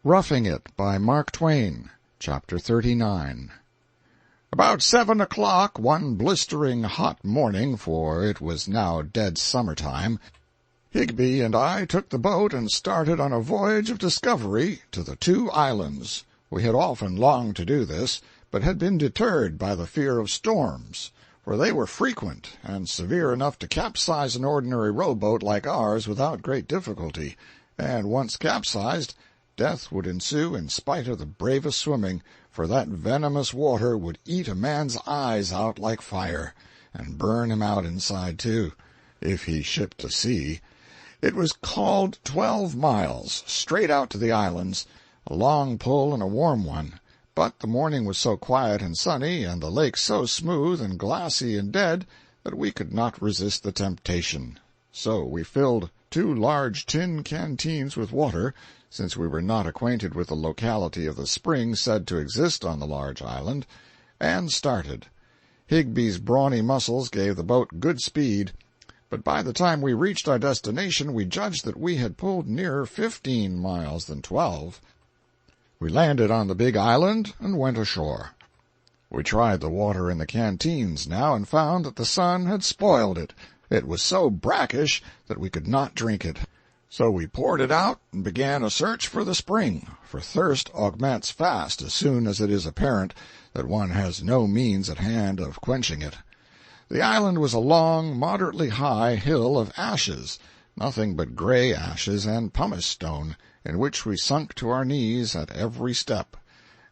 Roughing It by Mark Twain, Chapter 39. About 7 o'clock one blistering hot morning, for it was now dead summer-time, Higbee and I took the boat and started on a voyage of discovery to the two islands. We had often longed to do this, but had been deterred by the fear of storms, for they were frequent and severe enough to capsize an ordinary rowboat like ours without great difficulty, and once capsized, death would ensue in spite of the bravest swimming, for that venomous water would eat a man's eyes out like fire, and burn him out inside too, if he shipped to sea. It was called 12 miles, straight out to the islands, a long pull and a warm one, but the morning was so quiet and sunny, and the lake so smooth and glassy and dead, that we could not resist the temptation. So we filled 2 large tin canteens with water, since we were not acquainted with the locality of the spring said to exist on the large island, and started. Higbee's brawny muscles gave the boat good speed, but by the time we reached our destination we judged that we had pulled nearer 15 miles than 12. We landed on the big island and went ashore. We tried the water in the canteens now, and found that the sun had spoiled it. It was so brackish that we could not drink it. So we poured it out and began a search for the spring, for thirst augments fast as soon as it is apparent that one has no means at hand of quenching it. The island was a long, moderately high hill of ashes, nothing but gray ashes and pumice stone, in which we sunk to our knees at every step,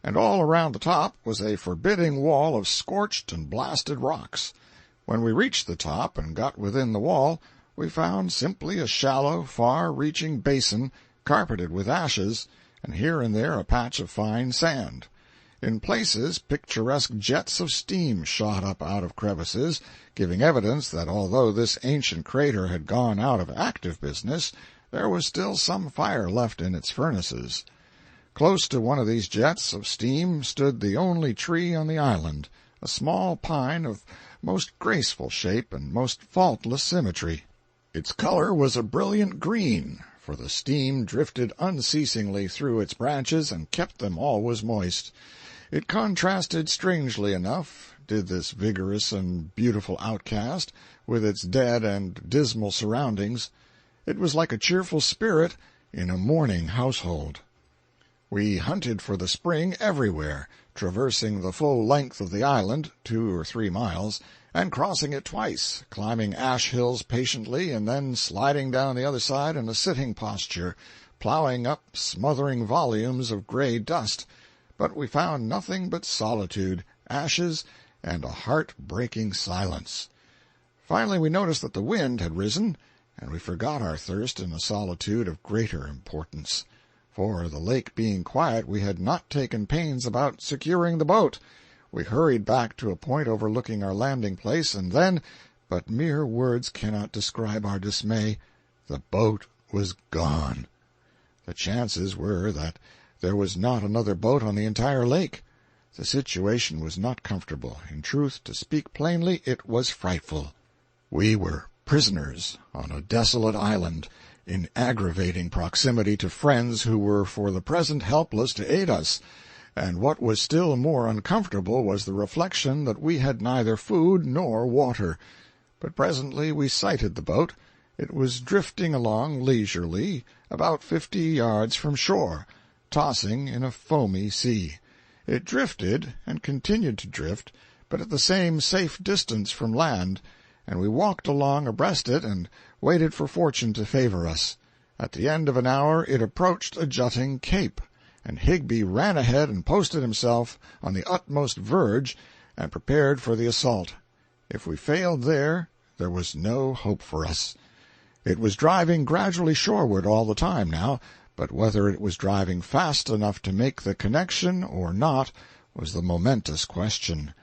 and all around the top was a forbidding wall of scorched and blasted rocks. When we reached the top and got within the wall, we found simply a shallow, far-reaching basin carpeted with ashes, and here and there a patch of fine sand. In places picturesque jets of steam shot up out of crevices, giving evidence that although this ancient crater had gone out of active business, there was still some fire left in its furnaces. Close to one of these jets of steam stood the only tree on the island, a small pine of most graceful shape and most faultless symmetry. Its color was a brilliant green, for the steam drifted unceasingly through its branches and kept them always moist. It contrasted strangely enough, did this vigorous and beautiful outcast, with its dead and dismal surroundings. It was like a cheerful spirit in a mourning household. We hunted for the spring everywhere, traversing the full length of the island, 2 or 3 miles, and crossing it twice, climbing ash hills patiently, and then sliding down the other side in a sitting posture, plowing up smothering volumes of gray dust. But we found nothing but solitude, ashes, and a heart-breaking silence. Finally we noticed that the wind had risen, and we forgot our thirst in a solitude of greater importance. For, the lake being quiet, we had not taken pains about securing the boat. We hurried back to a point overlooking our landing-place, and then, but mere words cannot describe our dismay, the boat was gone. The chances were that there was not another boat on the entire lake. The situation was not comfortable. In truth, to speak plainly, it was frightful. We were prisoners on a desolate island, in aggravating proximity to friends who were for the present helpless to aid us, and what was still more uncomfortable was the reflection that we had neither food nor water. But presently we sighted the boat. It was drifting along leisurely, about 50 yards from shore, tossing in a foamy sea. It drifted and continued to drift, but at the same safe distance from land, and we walked along abreast it and waited for fortune to favor us. At the end of an hour it approached a jutting cape, and Higbee ran ahead and posted himself on the utmost verge and prepared for the assault. If we failed there, there was no hope for us. It was driving gradually shoreward all the time now, but whether it was driving fast enough to make the connection or not was the momentous question.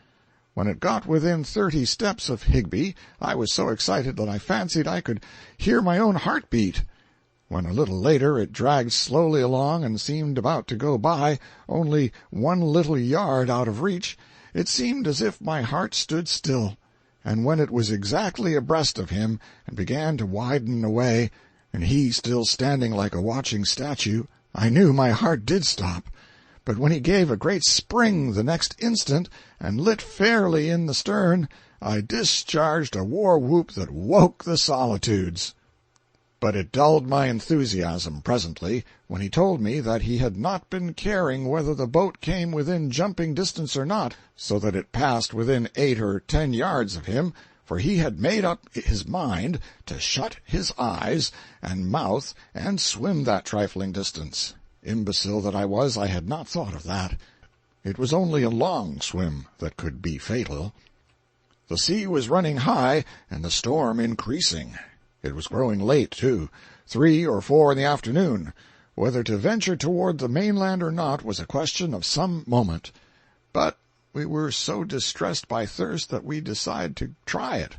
When it got within 30 steps of Higbee, I was so excited that I fancied I could hear my own heart beat. When a little later it dragged slowly along and seemed about to go by, only 1 little yard out of reach, it seemed as if my heart stood still, and when it was exactly abreast of him and began to widen away, and he still standing like a watching statue, I knew my heart did stop, but when he gave a great spring the next instant and lit fairly in the stern, I discharged a war-whoop that woke the solitudes. But it dulled my enthusiasm presently when he told me that he had not been caring whether the boat came within jumping distance or not, so that it passed within 8 or 10 yards of him, for he had made up his mind to shut his eyes and mouth and swim that trifling distance. Imbecile that I was, I had not thought of that. It was only a long swim that could be fatal. The sea was running high and the storm increasing. It was growing late, too, 3 or 4 in the afternoon. Whether to venture toward the mainland or not was a question of some moment. But we were so distressed by thirst that we decided to try it,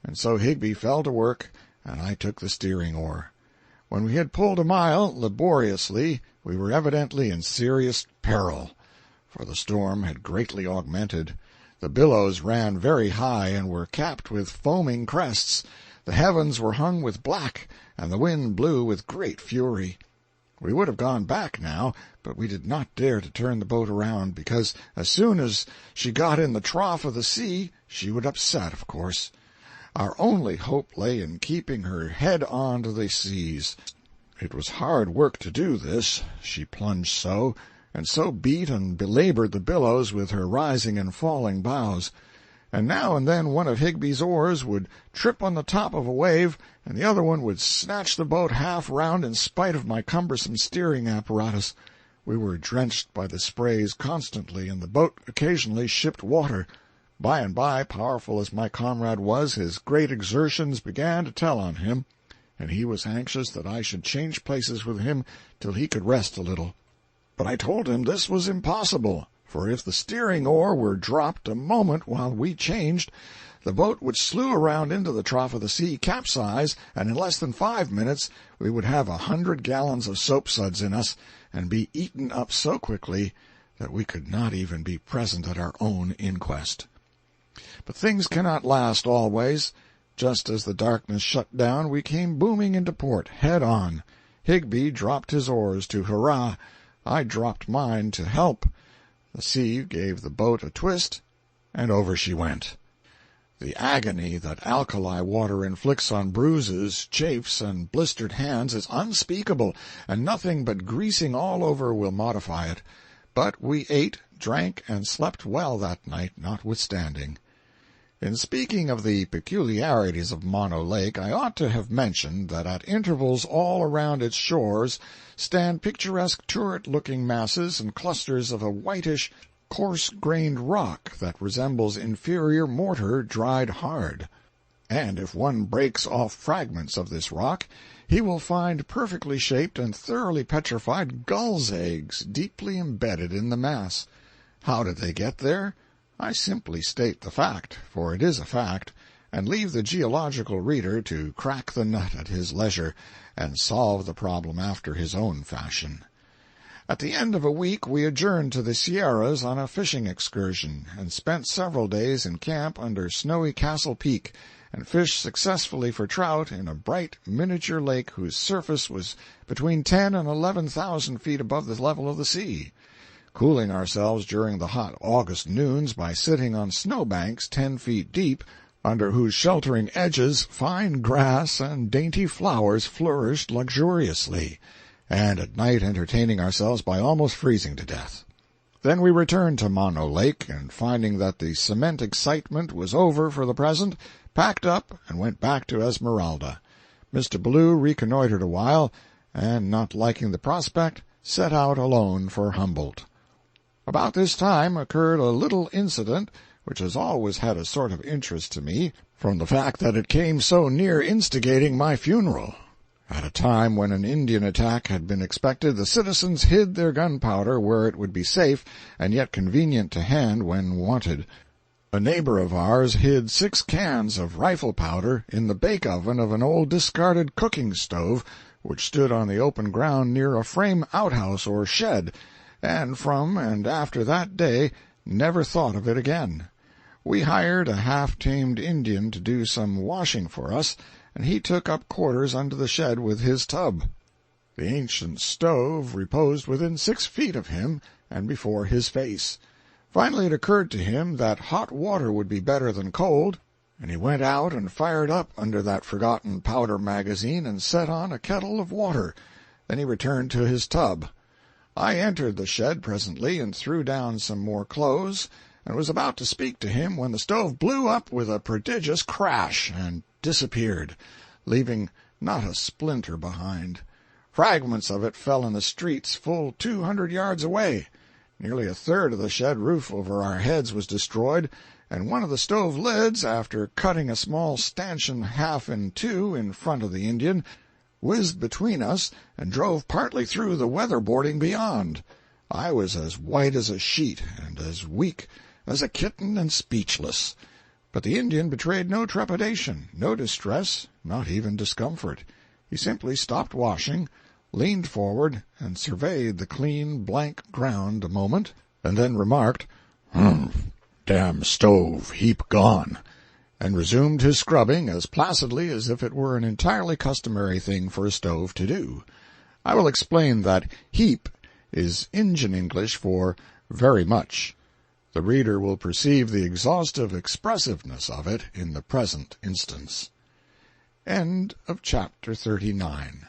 and so Higbee fell to work, and I took the steering oar. When we had pulled a mile laboriously, we were evidently in serious peril, for the storm had greatly augmented. The billows ran very high and were capped with foaming crests. The heavens were hung with black, and the wind blew with great fury. We would have gone back now, but we did not dare to turn the boat around, because as soon as she got in the trough of the sea she would upset, of course. Our only hope lay in keeping her head on to the seas. It was hard work to do this, she plunged so, and so beat and belabored the billows with her rising and falling bows. And now and then one of Higbee's oars would trip on the top of a wave, and the other one would snatch the boat half round in spite of my cumbersome steering apparatus. We were drenched by the sprays constantly, and the boat occasionally shipped water. By and by, powerful as my comrade was, his great exertions began to tell on him, and he was anxious that I should change places with him till he could rest a little. But I told him this was impossible, for if the steering oar were dropped a moment while we changed, the boat would slew around into the trough of the sea, capsize, and in less than 5 minutes we would have 100 gallons of soapsuds in us, and be eaten up so quickly that we could not even be present at our own inquest. But things cannot last always. Just as the darkness shut down, we came booming into port, head on. Higbee dropped his oars to hurrah. I dropped mine to help. The sea gave the boat a twist, and over she went. The agony that alkali water inflicts on bruises, chafes, and blistered hands is unspeakable, and nothing but greasing all over will modify it. But we ate, drank, and slept well that night, notwithstanding. In speaking of the peculiarities of Mono Lake, I ought to have mentioned that at intervals all around its shores stand picturesque turret-looking masses and clusters of a whitish, coarse-grained rock that resembles inferior mortar dried hard. And if one breaks off fragments of this rock, he will find perfectly shaped and thoroughly petrified gulls' eggs deeply embedded in the mass. How did they get there? I simply state the fact, for it is a fact, and leave the geological reader to crack the nut at his leisure and solve the problem after his own fashion. At the end of a week we adjourned to the Sierras on a fishing excursion, and spent several days in camp under snowy Castle Peak, and fished successfully for trout in a bright miniature lake whose surface was between 10 and 11,000 feet above the level of the sea. Cooling ourselves during the hot August noons by sitting on snowbanks 10 feet deep, under whose sheltering edges fine grass and dainty flowers flourished luxuriously, and at night entertaining ourselves by almost freezing to death. Then we returned to Mono Lake, and finding that the cement excitement was over for the present, packed up and went back to Esmeralda. Mr. Ballou reconnoitered a while, and, not liking the prospect, set out alone for Humboldt. About this time occurred a little incident which has always had a sort of interest to me, from the fact that it came so near instigating my funeral. At a time when an Indian attack had been expected, the citizens hid their gunpowder where it would be safe and yet convenient to hand when wanted. A neighbor of ours hid 6 cans of rifle powder in the bake-oven of an old discarded cooking stove which stood on the open ground near a frame outhouse or shed, and from and after that day never thought of it again. We hired a half-tamed Indian to do some washing for us, and he took up quarters under the shed with his tub. The ancient stove reposed within 6 feet of him and before his face. Finally it occurred to him that hot water would be better than cold, and he went out and fired up under that forgotten powder magazine and set on a kettle of water. Then he returned to his tub. I entered the shed presently and threw down some more clothes, and was about to speak to him when the stove blew up with a prodigious crash and disappeared, leaving not a splinter behind. Fragments of it fell in the streets full 200 yards away. Nearly a third of the shed roof over our heads was destroyed, and one of the stove lids, after cutting a small stanchion half in two in front of the Indian, whizzed between us and drove partly through the weatherboarding beyond. I was as white as a sheet and as weak as a kitten and speechless. But the Indian betrayed no trepidation, no distress, not even discomfort. He simply stopped washing, leaned forward, and surveyed the clean, blank ground a moment, and then remarked, "Damn stove, heap gone," and resumed his scrubbing as placidly as if it were an entirely customary thing for a stove to do. I will explain that heap is Injun English for very much. The reader will perceive the exhaustive expressiveness of it in the present instance. End of chapter 39.